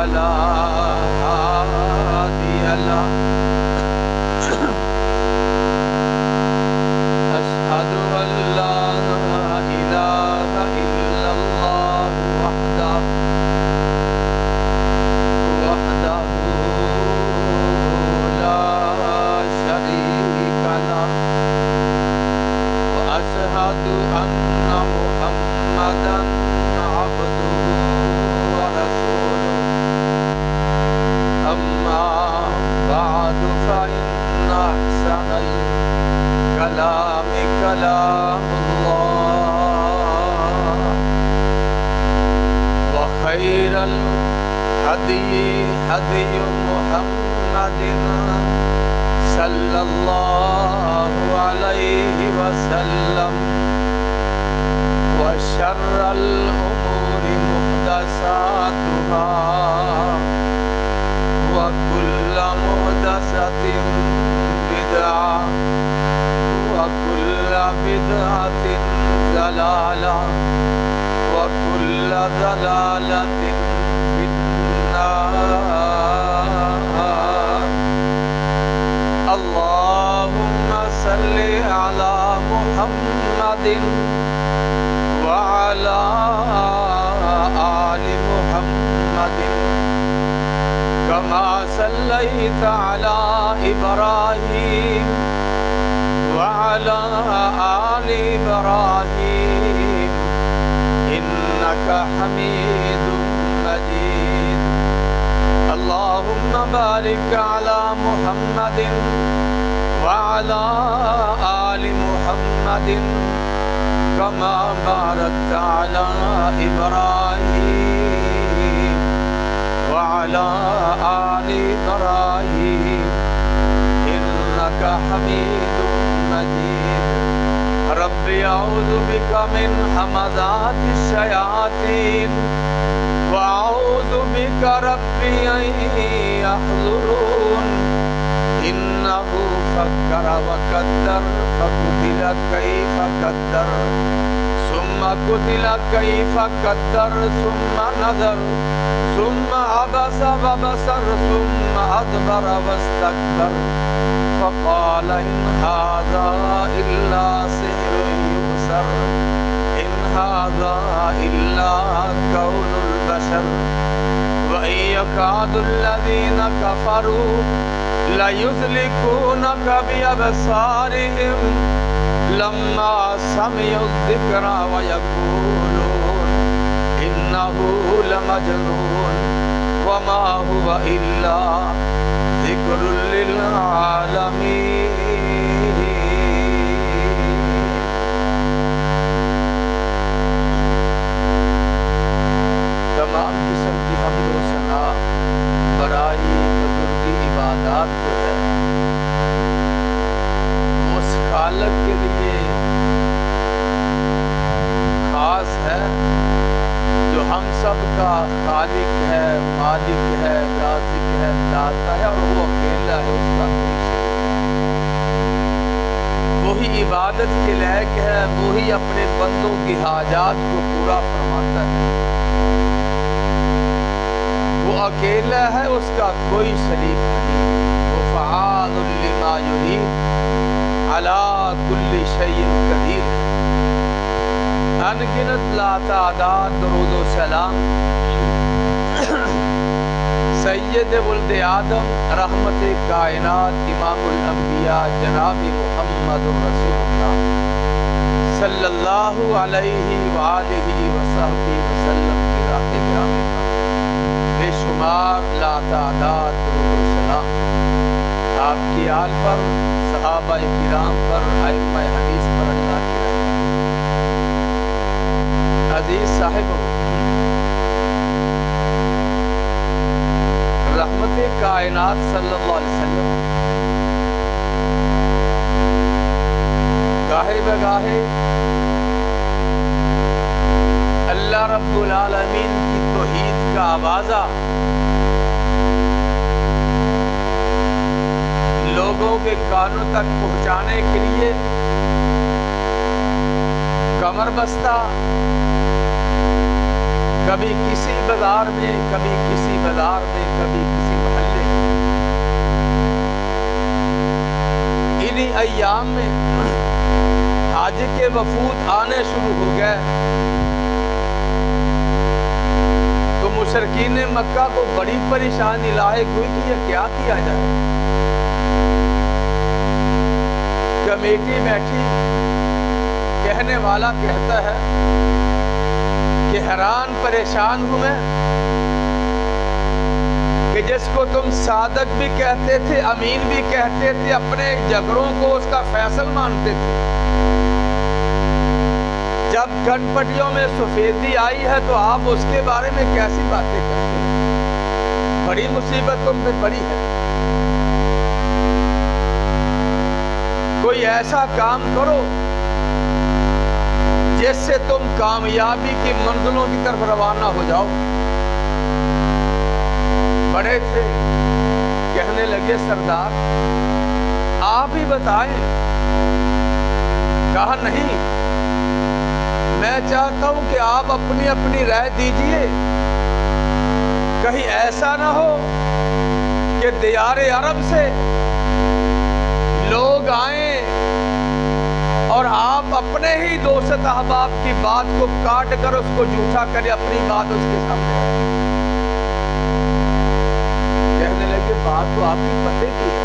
فلا هادي له أشهد أن لا إله إلا الله وحده لا شريك له وأشهد أن محمدا عبده ورسوله أما بعد فإن أحسن الكلام كلام الله وخير الهدي هدي محمد صلى الله عليه وسلم وشر الأمور محدثاتها وكل محدثة بدعة وكل بدعة ضلالة وكل ضلالة في النار. اللهم صل على محمد وعلى آل محمد كما صليت على إبراهيم وعلى آل إبراهيم إنك حميد مجيد. اللهم بارك على محمد وعلى آل محمد كما باركت على إبراهيم وعلى آل إبراهيم إنك حميد مجيد. رب أعوذ بك من همزات الشياطين وأعوذ بك ربي أن يحضرون. إنه فكر وقدر فقتل كيف قدر ثم قتل كيف قدر ثم نظر ثم عبس وبصر ثم أدبر واستكبر فقال إن هذا إلا سحر يؤثر إن هذا إلا قول البشر وإن يكاد الذين كفروا ليزلقونك بأبصارهم لما سمعوا الذكر ويقولون إنه لمجنون وما هو إلا ذكر للعالمين. تمام قسم کی حمد و ثنا برائے بزرگی عبادات کو ہے اس خالق کے لیے خاص ہے جو ہم سب کا خالق ہے، مالک ہے، رازق ہے، داتا ہے، اور وہ اکیلا ہے، اس کا کوئی شریک نہیں. وہی عبادت کے لائق ہے، وہی اپنے بندوں کی حاجات کو پورا فرماتا ہے. وہ اکیلا ہے، اس کا کوئی شریک نہیں. وہ فعال لما یرید علی کل شیء قدیر. انگنت لا تعداد درود و سلام سید ولد آدم رحمت کائنات امام الانبیاء جناب محمد رسول اللہ صلی اللہ علیہ وآلہ وصحبہ وسلم کی راہ گرامی پر بے شمار لا تعداد درود و سلام آپ کی آل پر، صحابہ کرام پر، ائمہ حدیث پر اللہ کی رحمت. عزیز صاحب، رحمت کائنات صلی اللہ علیہ وسلم گاہے بگاہے اللہ رب العالمین کی توحید کا آوازہ لوگوں کے کانوں تک پہنچانے کے لیے کمر بستہ کبھی کسی بازار میں، کبھی کسی بازار میں، کبھی کسی محلے میں۔ انہی ایام میں حج کے وفود آنے شروع ہو گئے تو مشرکین مکہ کو بڑی پریشانی لاحق ہوئی کہ یہ کیا کیا جائے۔ کمیٹی بیٹھی، کہنے والا کہتا ہے کہ حیران پریشان ہوں میں کہ جس کو تم صادق بھی کہتے تھے، امین بھی کہتے تھے، اپنے جھگڑوں کو اس کا فیصل مانتے تھے، جب گن پٹیوں میں سفیدی آئی ہے تو آپ اس کے بارے میں کیسی باتیں کرتے ہیں؟ بڑی مصیبت تم پہ پڑی ہے۔ کوئی ایسا کام کرو جس سے تم کامیابی کی منزلوں کی طرف روانہ ہو جاؤ۔ بڑے تھے، کہنے لگے سردار آپ ہی بتائیں۔ کہا نہیں، میں چاہتا ہوں کہ آپ اپنی اپنی رائے دیجئے، کہیں ایسا نہ ہو کہ دیار عرب سے لوگ آئیں اور آپ اپنے ہی دوست احباب کی بات کو کاٹ کر اس کو جھوٹا کرے، اپنی بات اس کے سامنے رکھیں۔ کہنے لگے بات تو آپ کی پتے کی ہے۔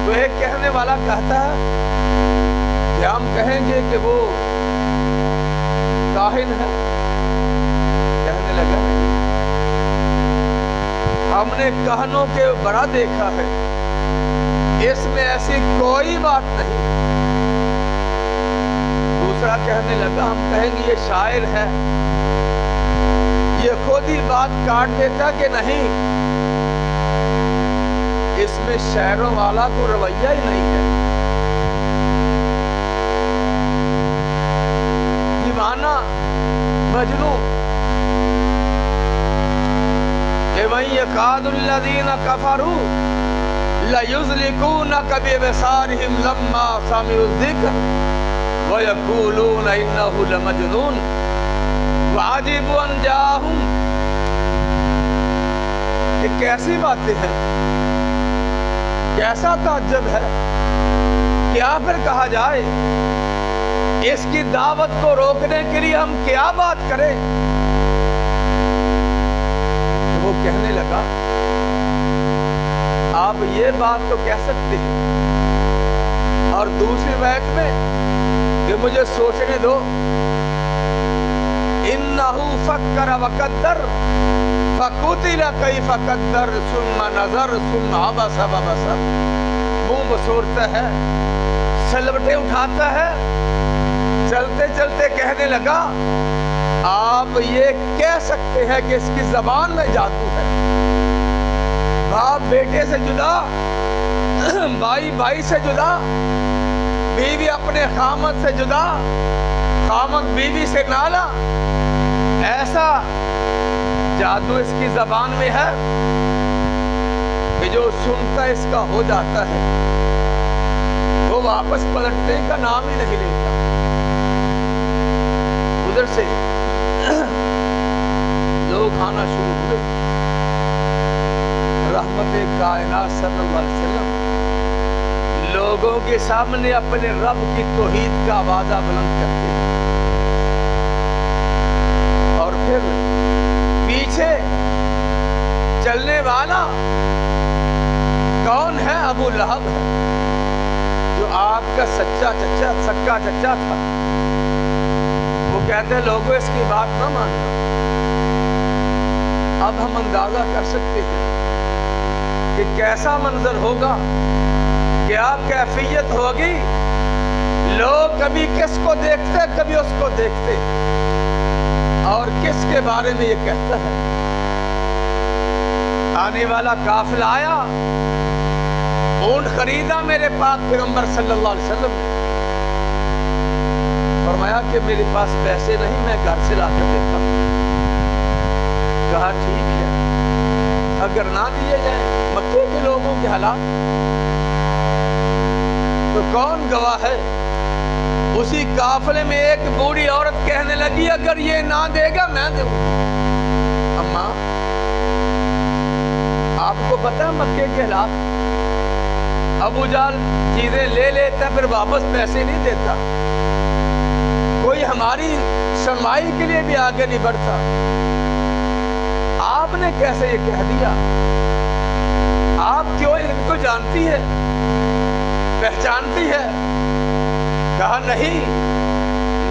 تو ایک کہنے والا کہتا ہے کہ ہم کہیں گے کہ وہ کاہن ہے۔ کہنے لگا نہیں، ہم نے کہنوں کے بڑا دیکھا ہے، اس میں ایسی کوئی بات نہیں۔ دوسرا کہنے لگا ہم کہیں گے یہ شاعر ہے، یہ خود ہی بات کاٹ دیتا کہ نہیں، اس میں شاعروں والا کو رویہ ہی نہیں ہے۔ دیوانہ، مجنون۔ کہ وَإِن يَكَادُ الَّذِينَ كَفَرُوا لَيُزْلِقُونَكَ بِأَبْصَارِهِمْ لَمَّا سَمِعُوا الذِّكْرَ وَيَقُولُونَ إِنَّهُ لَمَجْنُونٌ وَعَجِبُوا أَن جَاءَهُمْ۔ یہ کیسی باتیں ہیں، کیسا تعجب ہے، کیا پھر کہا جائے؟ اس کی دعوت کو روکنے کے لیے ہم کیا بات کریں؟ تو وہ کہنے لگا آپ یہ بات تو کہہ سکتے ہیں، اور دوسری روایت میں کہ مجھے سوچنے دو، انہو فکر وقدر فقتل کیف قدر ثم نظر ثم عبس وبصر۔ منہ بسورتا ہے، سلوٹیں اٹھاتا ہے، چلتے چلتے کہنے لگا آپ یہ کہہ سکتے ہیں کہ اس کی زبان میں جادو ہے۔ باپ بیٹے سے جدا، بھائی بھائی سے جدا، بیوی اپنے خامد سے جدا، خامد بیوی سے نالا، ایسا جادو اس کی زبان میں ہے کہ جو سنتا اس کا ہو جاتا ہے، وہ واپس پلٹنے کا نام ہی نہیں لیتا۔ ادھر سے لوگ آنا شروع ہوئے۔ رحمت کائنات صلی اللہ علیہ وسلم لوگوں کے سامنے اپنے رب کی توحید کا آوازہ بلند کرتے ہیں، اور پھر پیچھے چلنے والا کون ہے؟ ابو لہب ہے، جو آپ کا سکا چچا تھا۔ وہ کہتے ہیں لوگوں اس کی بات نہ ماننا۔ اب ہم اندازہ کر سکتے ہیں کہ کیسا منظر ہوگا، کیا کیفیت ہوگی۔ لوگ کبھی کس کو دیکھتے، کبھی اس کو دیکھتے، اور کس کے بارے میں یہ کہتا ہے۔ آنے والا قافلہ آیا، اونٹ خریدا میرے پاک پیغمبر صلی اللہ علیہ وسلم نے، فرمایا کہ میرے پاس پیسے نہیں، میں گھر سے لا کر دیتا ہوں۔ کہا ٹھیک ہے، اگر نہ دیے جائیں مکے کے لوگوں کے حالات، تو کون گواہ ہے؟ اسی قافلے میں ایک بوڑھی عورت کہنے لگی اگر یہ نہ دے گا میں دوں گی۔ اماں آپ کو پتہ ہے مکے کے حالات، ابو جہل چیزیں لے لیتا پھر واپس پیسے نہیں دیتا، کوئی ہماری سنوائی کے لیے بھی آگے نہیں بڑھتا، آپ نے کیسے یہ کہہ دیا؟ آپ کیوں ان کو جانتی ہے، پہچانتی ہے؟ کہا نہیں،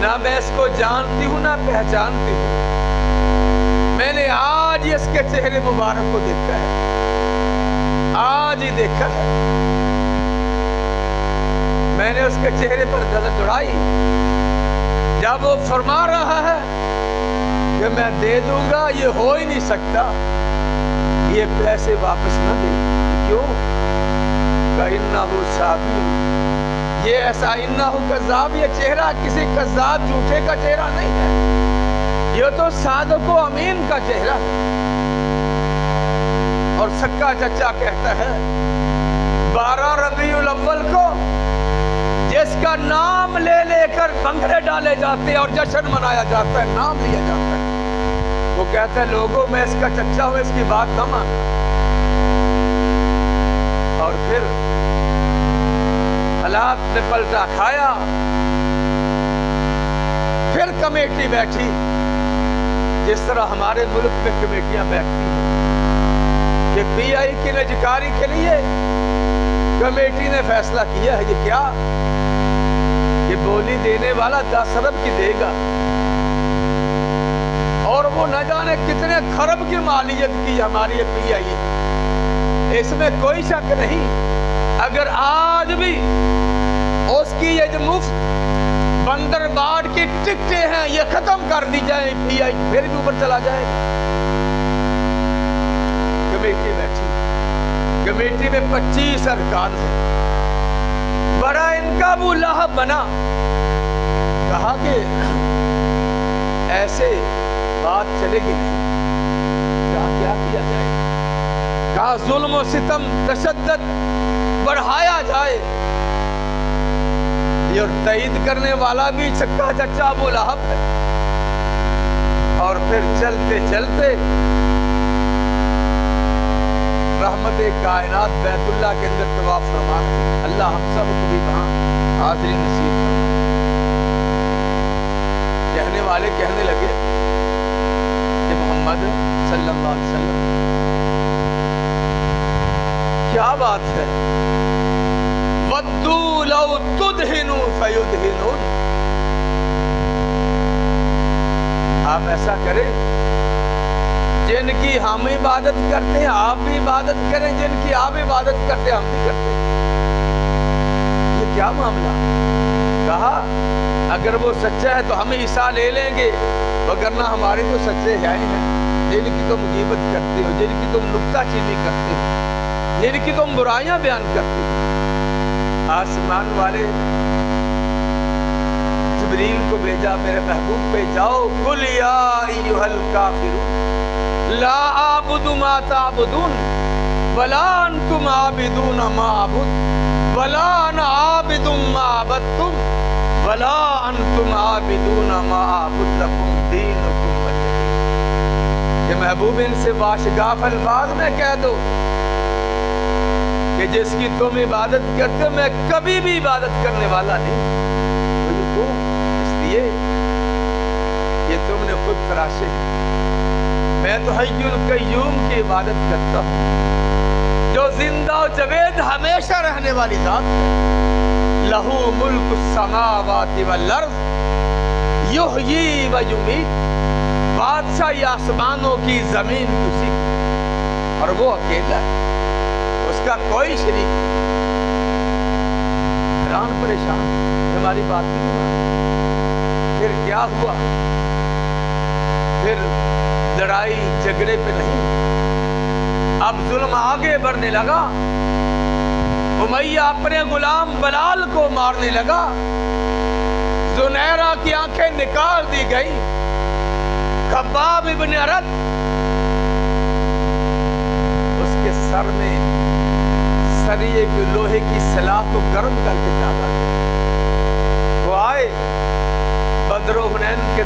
نہ میں اس کو جانتی ہوں نہ پہچانتی ہوں، میں نے آج اس کے چہرے مبارک کو دیکھا ہے، آج ہی دیکھا ہے، میں نے اس کے چہرے پر نظر دوڑائی، جب وہ فرما رہا ہے کہ میں دے دوں گا، یہ ہو ہی نہیں سکتا، یہ پیسے واپس نہ دے، کیوں؟ فَإِنَّهُ صَادِقٌ، یہ ایسا اِنَّهُ کذاب، یہ چہرہ کسی کذاب جھوٹے کا چہرہ نہیں ہے، یہ تو صادق و امین کا چہرہ ہے۔ اور سکا چچا کہتا ہے 12 ربیع الاول کو جس کا نام لے لے کر بنگڑے ڈالے جاتے ہیں اور جشن منایا جاتا ہے، نام لیا جاتا ہے، وہ کہتا ہے لوگوں میں اس کا چچا ہوں، اس کی بات نہ مانا۔ اور پھر حالات نے پلٹا کھایا، پھر کمیٹی بیٹھی، جس طرح ہمارے ملک میں کمیٹیاں بیٹھتی ہیں کہ پی آئی کی نجکاری کے لیے کمیٹی نے فیصلہ کیا ہے، یہ کیا؟ یہ بولی دینے والا 10 ارب کی دے گا، اور وہ نہ جانے کتنے خرب کی مالیت کی ہماری یہ پی آئی ہے، اس میں کوئی شک نہیں۔ اگر آج بھی اس کی یہ جو مفت بندر باڑ کی ٹکٹیں ہیں یہ ختم کر دی جائیں، پی آئی پھر بھی اوپر چلا جائے گا۔ کمیٹی بیٹھی، کمیٹی میں 25 ارکان ہیں، بڑا ان کا ابو لہب بنا، کہا کہ ایسے بات چلے گی نہیں، کیا کیا جائے؟ کہا ظلم و ستم تشدد بڑھایا جائے، یہ تائید کرنے والا بھی سکا چچا ابو لہب ہے۔ اور پھر چلتے چلتے رحمت کائنات بیت اللہ کے اندر طواف فرما، اللہ ہم سب کو بھی وہاں حاضری نصیب فرما۔ کہنے والے کہنے لگے کہ محمد صلی اللہ علیہ وسلم کیا بات ہے، وَدُّوا لَوْ تُدْهِنُوا فَيُدْهِنُونَ، آپ ایسا کریں جن کی ہم عبادت کرتے ہیں آپ بھی عبادت کریں، جن کی آپ عبادت کرتے ہیں ہم بھی کرتے ہیں، یہ کیا معاملہ؟ کہا اگر وہ سچا ہے تو ہم عیسیٰ لے لیں گے، وگرنہ ہمارے تو سچے ہیں ہی ہیں، جن کی تم غیبت کرتے ہو، جن کی تم نکتہ چینی کرتے ہو، جن کی تم برائیاں بیان کرتے ہو۔ آسمان والے جبریل کو بھیجا، میرے محبوب پہ جاؤ، قل یا ایھا الکافرون لا اعبد ما تعبدون ولا انتم عابدون ما اعبد ولا انا عابد ما عبدتم ولا انتم عابدون ما اعبد لكم دینکم ولی دین۔ کہ محبوب ان سے باشگاف الفاظ میں کہہ دو کہ جس کی تم عبادت کرتے ہو میں کبھی بھی عبادت کرنے والا نہیں، کیوں؟ اس لیے کہ تم نے خود تراشے ہیں، میں تو حی القیوم کی عبادت کرتا ہوں جو زندہ و جاوید ہمیشہ رہنے والی ذات ہے، لہو ملک السماوات والارض یحیی و یمیت، بادشاہی آسمانوں کی زمین اسی کی، اور وہ اکیلا ہے، اس کا کوئی شریک نہیں۔ حیران پریشان، ہماری بات نہیں مانی۔ پھر کیا ہوا؟ پھر لڑائی جھگڑے پہ نہیں، اب ظلم آگے بڑھنے لگا، امیہ اپنے غلام بلال کو مارنے لگا، زنیرہ کی آنکھیں نکال دی گئی، خباب ابن ارد اس کے سر میں سریے کے لوہے کی سلاخ کو گرم کر کے ڈالا گیا، وہ آئے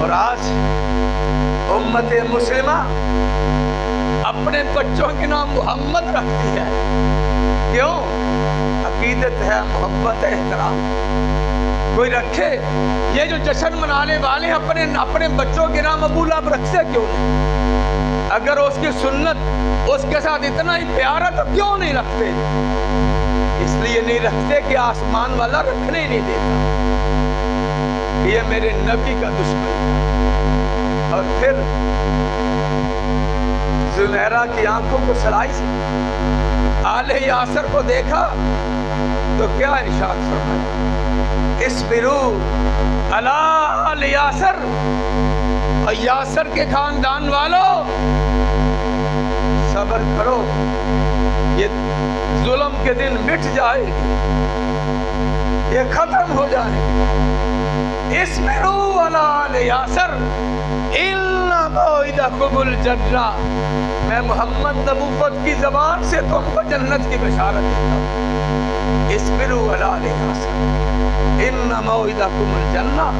اور آج امت مسلمہ اپنے بچوں کے نام محمد رکھتی ہے. کیوں؟ عقیدت ہے، محبت ہے، احترام. کوئی رکھے. یہ جو جشن منانے والے ہیں اپنے بچوں کے نام ابو لہب رکھتے کیوں نہیں؟ اگر اس کی سنت اس کے ساتھ اتنا ہی پیار ہے تو کیوں نہیں رکھتے؟ اس لیے نہیں رکھتے کہ آسمان والا رکھنے ہی نہیں دیتا. یہ میرے نبی کا دشمن ہے. اور پھر زنیرہ کی آنکھوں کو سلائی سے آل یاسر کو دیکھا تو کیا ارشاد فرمایا؟ اصبروا علی آل یاسر، اور یاسر کے خاندان والوں صبر کرو، یہ ظلم کے دن مٹ جائے، یہ ختم ہو جائے. اصبروا علی آل یاسر ان موعدکم الجنہ. میں محمد نبوت کی زبان سے تم کو جنت کی بشارت دیتا ہوں. اصبروا علی آل یاسر ان موعدکم الجنہ.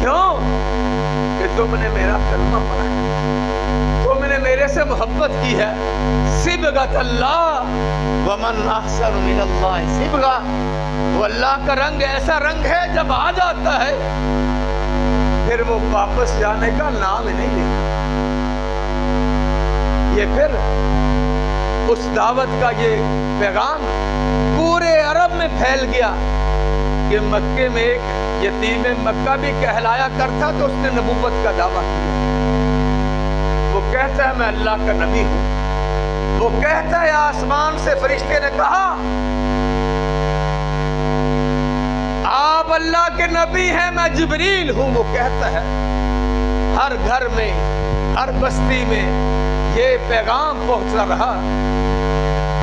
کیوں؟ کہ تم نے میرا کلمہ پڑھا ہے، تم نے میرے سے محبت کی ہے. صبغۃ اللہ ومن احسن من اللہ صبغہ. وہ اللہ کا رنگ ایسا رنگ ہے جب آ جاتا ہے پھر وہ واپس جانے کا نام ہی نہیں لیتا. یہ پھر اس دعوت کا یہ پیغام پورے عرب میں پھیل گیا کہ مکے میں ایک یتیم مکہ بھی کہلایا کرتا تو اس نے نبوت کا دعویٰ کیا. وہ کہتا ہے میں اللہ کا نبی ہوں. وہ کہتا ہے آسمان سے فرشتے نے کہا آپ اللہ کے نبی ہیں، میں جبریل ہوں. وہ کہتا ہے ہر گھر میں، ہر بستی میں یہ پیغام پہنچتا رہا.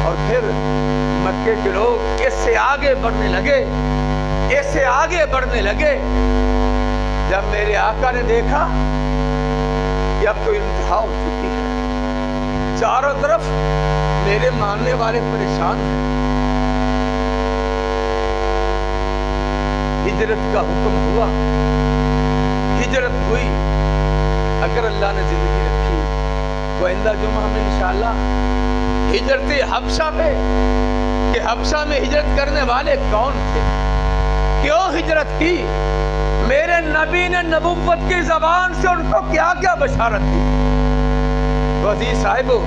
اور پھر مکے کے لوگ اس سے آگے بڑھنے لگے، اس سے آگے بڑھنے لگے. جب میرے آقا نے دیکھا کہ اب تو انتہا ہو چکی ہے، چاروں طرف میرے ماننے والے پریشان ہیں، ہجرت کا حکم ہوا، ہجرت ہوئی. اگر اللہ نے زندگی رکھی تو آئندہ جمعہ ہمیں انشاءاللہ ہجرت حبشہ پہ، کہ حبشہ میں ہجرت کرنے والے کون تھے، کیوں ہجرت کی، میرے نبی نے نبوت کی زبان سے ان کو کیا کیا بشارت دی. تو عزیز صاحبو،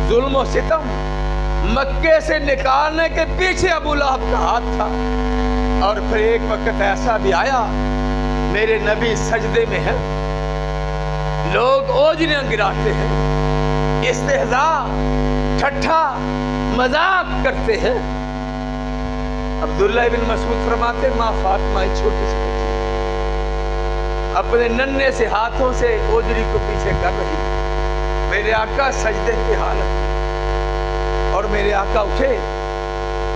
ظلم و ستم مکے سے نکالنے کے پیچھے ابو لہب کا ہاتھ تھا. اور پھر ایک وقت ایسا بھی آیا میرے نبی سجدے میں ہیں، لوگ اوجریاں گراتے ہیں، استہزاء، ٹھٹھا، مذاق کرتے ہیں. عبداللہ بن مسعود فرماتے ماں فاطمہ ایک چھوٹی سی بچی اپنے ننھے سے ہاتھوں سے اوجری کو پیچھے کر رہی. میرے آقا سجدے کی حالت میں، اور میرے آقا اٹھے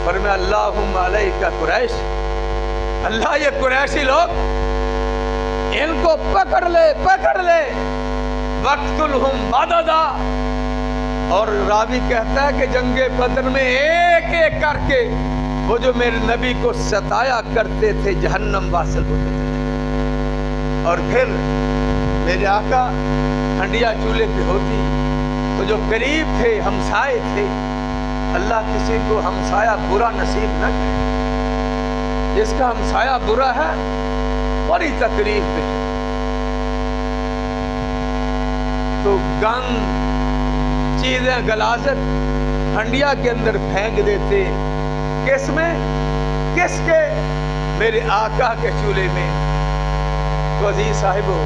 فرمایا اللہم علیکا قریش. اللہ یہ قریشی لوگ ان کو پکڑ لے وقتلہم بددا. اور راوی کہتا ہے کہ جنگ بدر میں ایک ایک کر کے وہ جو میرے نبی کو ستایا کرتے تھے جہنم واصل ہوتے تھے. اور پھر میرے آقا ہنڈیا چولہے پہ ہوتی تو جو قریب تھے، ہمسائے تھے، اللہ کسی کو ہمسایہ برا نصیب نہ کرے. جس کا ہمسایہ برا ہے بڑی تکلیف میں، تو گند، چیزیں، غلاظت ہنڈیا کے اندر پھینک دیتے. کس میں؟ کس کے؟ میرے آقا کے چولہے میں. تو عزیز صاحبو،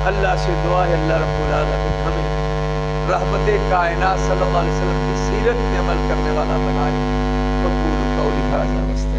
اللہ سے دعا ہے اللہ رب العالمین ہمیں رحمت کائنات صلی اللہ علیہ وسلم کی سیرت میں عمل کرنے والا بنائے. قبول قولی ھذا.